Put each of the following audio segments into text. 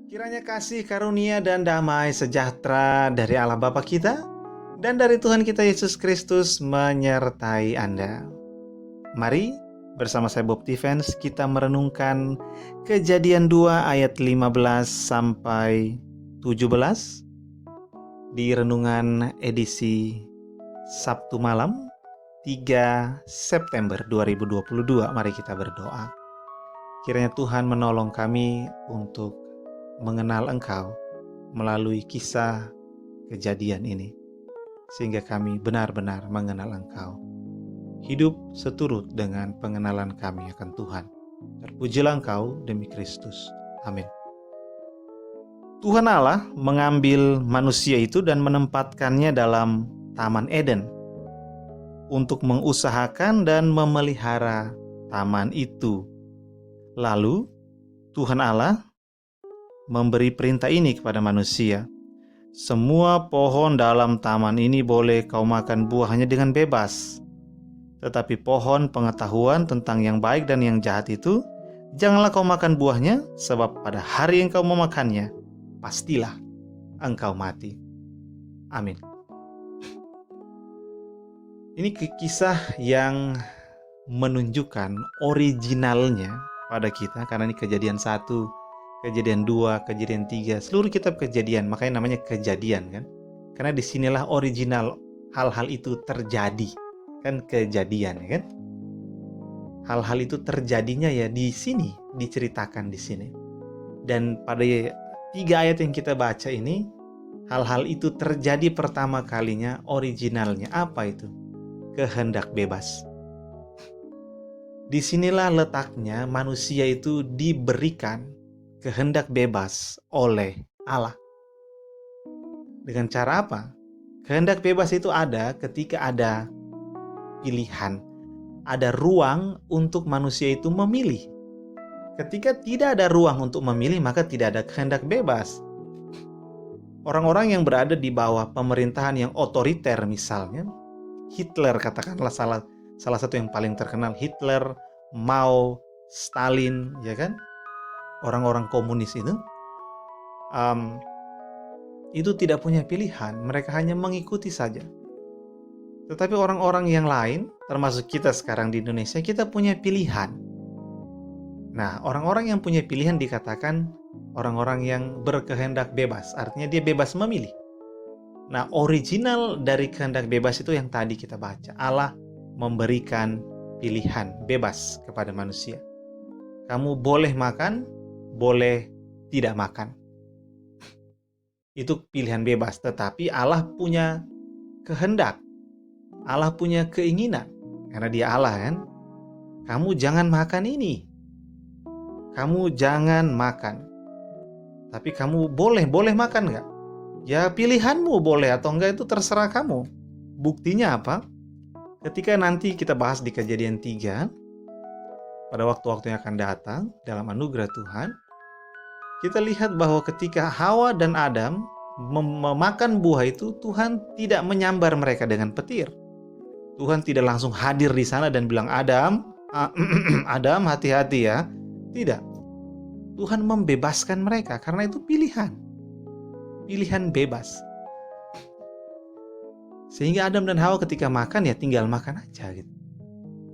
Kiranya kasih karunia dan damai sejahtera dari Allah Bapa kita dan dari Tuhan kita Yesus Kristus menyertai Anda. Mari bersama saya Bob Tivens kita merenungkan Kejadian 2 ayat 15 sampai 17 di renungan edisi Sabtu malam 3 September 2022. Mari kita berdoa. Kiranya Tuhan menolong kami untuk mengenal Engkau melalui kisah kejadian ini, sehingga kami benar-benar mengenal Engkau. Hidup seturut dengan pengenalan kami akan Tuhan. Terpujilah Engkau demi Kristus. Amin. Tuhan Allah mengambil manusia itu dan menempatkannya dalam Taman Eden untuk mengusahakan dan memelihara taman itu. Lalu Tuhan Allah memberi perintah ini kepada manusia. Semua pohon dalam taman ini boleh kau makan buahnya dengan bebas. Tetapi pohon pengetahuan tentang yang baik dan yang jahat itu, janganlah kau makan buahnya, sebab pada hari yang kau memakannya, pastilah engkau mati. Amin. Ini kisah yang menunjukkan originalnya pada kita, karena ini kejadian 1, Kejadian 2, Kejadian 3, seluruh kitab Kejadian, makanya namanya Kejadian kan. Karena disinilah original hal-hal itu terjadi, kan kejadian ya kan. Hal-hal itu terjadinya ya di sini, diceritakan di sini. Dan pada 3 ayat yang kita baca ini, hal-hal itu terjadi pertama kalinya originalnya. Apa itu? Kehendak bebas. Disinilah letaknya manusia itu diberikan kehendak bebas oleh Allah. Dengan cara apa? Kehendak bebas itu ada ketika ada pilihan, ada ruang untuk manusia itu memilih. Ketika tidak ada ruang untuk memilih, maka tidak ada kehendak bebas. Orang-orang yang berada di bawah pemerintahan yang otoriter, misalnya Hitler, katakanlah salah satu yang paling terkenal, Hitler, Mao, Stalin, ya kan? Orang-orang komunis itu tidak punya pilihan, mereka hanya mengikuti saja. Tetapi orang-orang yang lain, termasuk kita sekarang di Indonesia, kita punya pilihan. Nah, orang-orang yang punya pilihan dikatakan orang-orang yang berkehendak bebas, artinya dia bebas memilih. Nah, original dari kehendak bebas itu yang tadi kita baca. Allah memberikan pilihan bebas kepada manusia. Kamu boleh makan, boleh tidak makan. Itu pilihan bebas, tetapi Allah punya kehendak. Allah punya keinginan. Karena dia Allah kan. Kamu jangan makan ini. Kamu jangan makan. Tapi kamu boleh makan nggak? Ya pilihanmu boleh atau enggak itu terserah kamu. Buktinya apa? Ketika nanti kita bahas di Kejadian 3, pada waktu-waktu yang akan datang dalam anugerah Tuhan, kita lihat bahwa ketika Hawa dan Adam memakan buah itu, Tuhan tidak menyambar mereka dengan petir. Tuhan tidak langsung hadir di sana dan bilang, Adam, hati-hati ya. Tidak. Tuhan membebaskan mereka karena itu pilihan. Pilihan bebas. Sehingga Adam dan Hawa ketika makan ya tinggal makan aja gitu.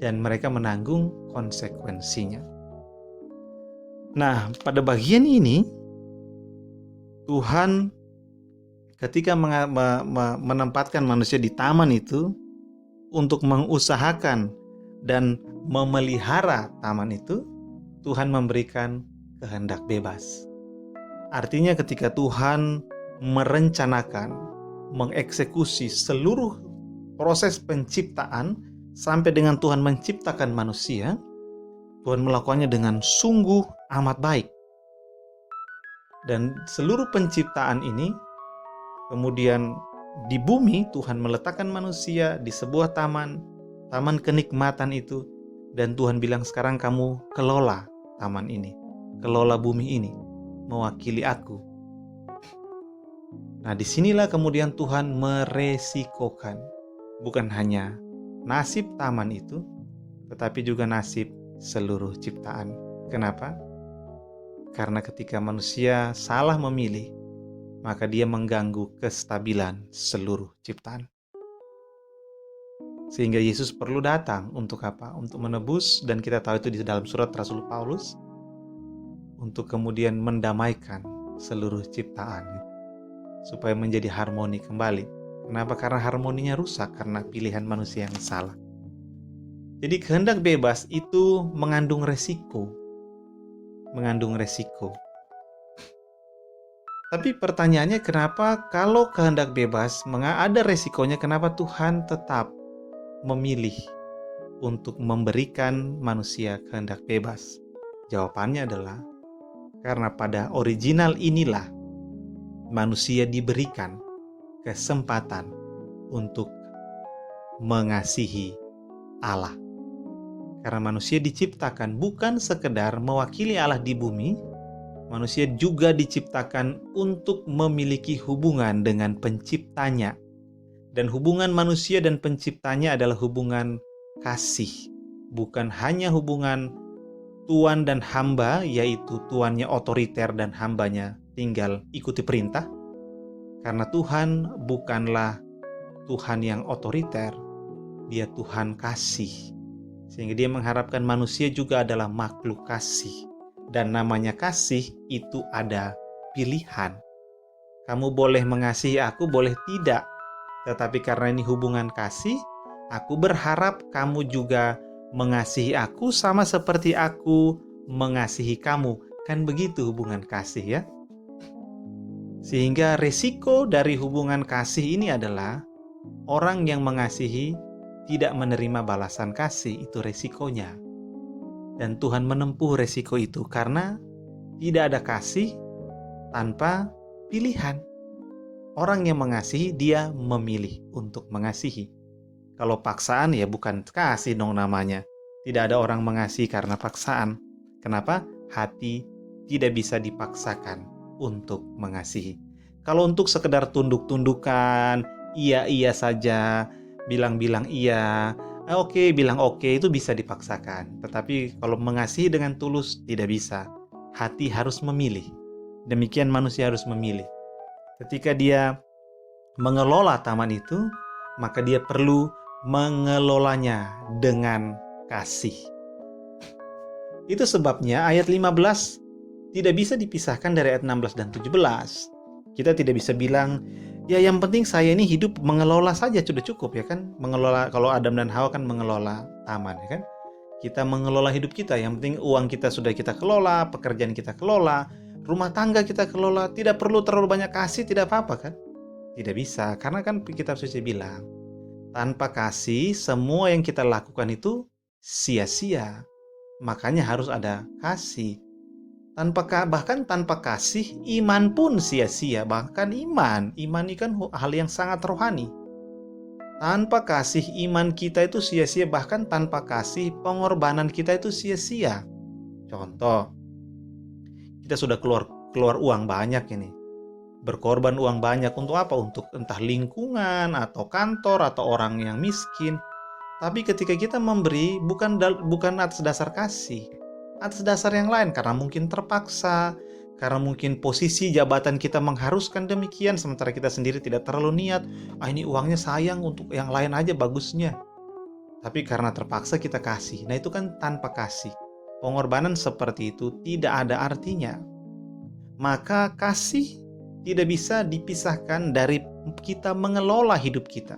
Dan mereka menanggung konsekuensinya. Nah, pada bagian ini Tuhan ketika menempatkan manusia di taman itu untuk mengusahakan dan memelihara taman itu, Tuhan memberikan kehendak bebas. Artinya ketika Tuhan merencanakan, mengeksekusi seluruh proses penciptaan sampai dengan Tuhan menciptakan manusia, Tuhan melakukannya dengan sungguh amat baik. Dan seluruh penciptaan ini kemudian di bumi Tuhan meletakkan manusia di sebuah taman kenikmatan itu, dan Tuhan bilang sekarang kamu kelola taman ini, kelola bumi ini, mewakili aku. Nah, disinilah kemudian Tuhan meresikokan bukan hanya nasib taman itu, tetapi juga nasib seluruh ciptaan. Kenapa? Karena ketika manusia salah memilih, maka dia mengganggu kestabilan seluruh ciptaan. Sehingga Yesus perlu datang untuk apa? Untuk menebus, dan kita tahu itu di dalam surat Rasul Paulus, untuk kemudian mendamaikan seluruh ciptaan, supaya menjadi harmoni kembali. Kenapa? Karena harmoninya rusak karena pilihan manusia yang salah. Jadi kehendak bebas itu mengandung resiko. Tapi pertanyaannya, kenapa kalau kehendak bebas ada resikonya, kenapa Tuhan tetap memilih untuk memberikan manusia kehendak bebas? Jawabannya adalah karena pada original inilah manusia diberikan kesempatan untuk mengasihi Allah. Karena manusia diciptakan bukan sekedar mewakili Allah di bumi, manusia juga diciptakan untuk memiliki hubungan dengan penciptanya. Dan hubungan manusia dan penciptanya adalah hubungan kasih. Bukan hanya hubungan tuan dan hamba, yaitu tuannya otoriter dan hambanya tinggal ikuti perintah. Karena Tuhan bukanlah Tuhan yang otoriter, Dia Tuhan kasih. Sehingga Dia mengharapkan manusia juga adalah makhluk kasih. Dan namanya kasih itu ada pilihan. Kamu boleh mengasihi aku, boleh tidak. Tetapi karena ini hubungan kasih, aku berharap kamu juga mengasihi aku sama seperti aku mengasihi kamu. Kan begitu hubungan kasih, ya. Sehingga resiko dari hubungan kasih ini adalah orang yang mengasihi tidak menerima balasan kasih, itu resikonya. Dan Tuhan menempuh resiko itu karena tidak ada kasih tanpa pilihan. Orang yang mengasihi, dia memilih untuk mengasihi. Kalau paksaan, ya bukan kasih dong namanya. Tidak ada orang mengasihi karena paksaan. Kenapa? Hati tidak bisa dipaksakan untuk mengasihi. Kalau untuk sekedar tunduk-tundukan, iya saja, bilang-bilang iya, oke, bilang oke, itu bisa dipaksakan. Tetapi kalau mengasihi dengan tulus, tidak bisa. Hati harus memilih. Demikian manusia harus memilih. Ketika dia mengelola taman itu, maka dia perlu mengelolanya dengan kasih. Itu sebabnya ayat 15 tidak bisa dipisahkan dari ayat 16 dan 17. Kita tidak bisa bilang, ya yang penting saya ini hidup mengelola saja sudah cukup, ya kan? Mengelola, kalau Adam dan Hawa kan mengelola taman, ya kan? Kita mengelola hidup kita, yang penting uang kita sudah kita kelola, pekerjaan kita kelola, rumah tangga kita kelola, tidak perlu terlalu banyak kasih, tidak apa-apa kan? Tidak bisa, karena kan kitab suci bilang, tanpa kasih semua yang kita lakukan itu sia-sia. Makanya harus ada kasih. Bahkan tanpa kasih, iman pun sia-sia. Bahkan iman ini kan hal yang sangat rohani. Tanpa kasih, iman kita itu sia-sia. Bahkan tanpa kasih, pengorbanan kita itu sia-sia. Contoh, kita sudah keluar uang banyak ini. Berkorban uang banyak untuk apa? Untuk entah lingkungan, atau kantor, atau orang yang miskin. Tapi ketika kita memberi, bukan atas dasar kasih, atas dasar yang lain, karena mungkin terpaksa, karena mungkin posisi jabatan kita mengharuskan demikian, sementara kita sendiri tidak terlalu niat, ini uangnya sayang untuk yang lain aja bagusnya. Tapi karena terpaksa kita kasih. Nah itu kan tanpa kasih. Pengorbanan seperti itu tidak ada artinya. Maka kasih tidak bisa dipisahkan dari kita mengelola hidup kita.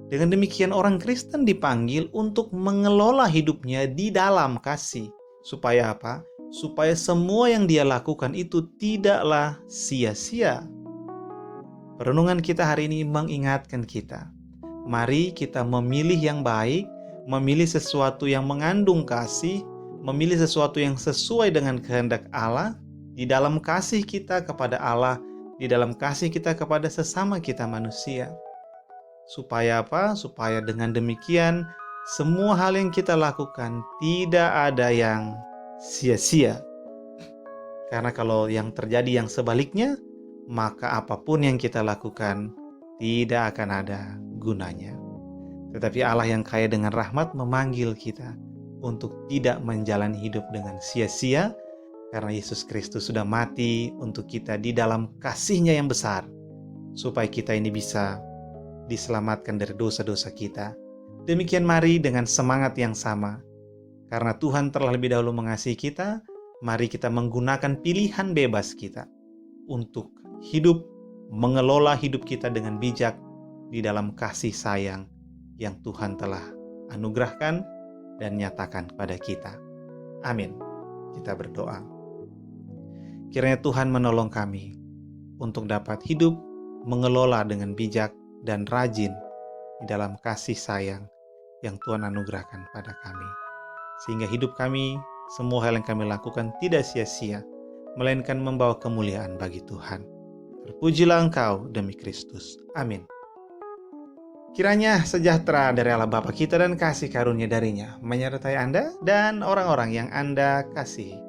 Dengan demikian orang Kristen dipanggil untuk mengelola hidupnya di dalam kasih. Supaya apa? Supaya semua yang dia lakukan itu tidaklah sia-sia. Perenungan kita hari ini mengingatkan kita. Mari kita memilih yang baik, memilih sesuatu yang mengandung kasih, memilih sesuatu yang sesuai dengan kehendak Allah, di dalam kasih kita kepada Allah, di dalam kasih kita kepada sesama kita manusia. Supaya apa? Supaya dengan demikian semua hal yang kita lakukan tidak ada yang sia-sia. Karena kalau yang terjadi yang sebaliknya, maka apapun yang kita lakukan tidak akan ada gunanya. Tetapi Allah yang kaya dengan rahmat memanggil kita untuk tidak menjalani hidup dengan sia-sia, karena Yesus Kristus sudah mati untuk kita di dalam kasih-Nya yang besar, supaya kita ini bisa diselamatkan dari dosa-dosa kita. Demikian mari dengan semangat yang sama, karena Tuhan telah lebih dahulu mengasihi kita, mari kita menggunakan pilihan bebas kita untuk hidup, mengelola hidup kita dengan bijak di dalam kasih sayang yang Tuhan telah anugerahkan dan nyatakan kepada kita. Amin. Kita berdoa. Kiranya Tuhan menolong kami untuk dapat hidup, mengelola dengan bijak dan rajin di dalam kasih sayang yang Tuhan anugerahkan pada kami. Sehingga hidup kami, semua hal yang kami lakukan tidak sia-sia, melainkan membawa kemuliaan bagi Tuhan. Terpujilah Engkau demi Kristus. Amin. Kiranya sejahtera dari Allah Bapa kita dan kasih karunia darinya menyertai Anda dan orang-orang yang Anda kasihi.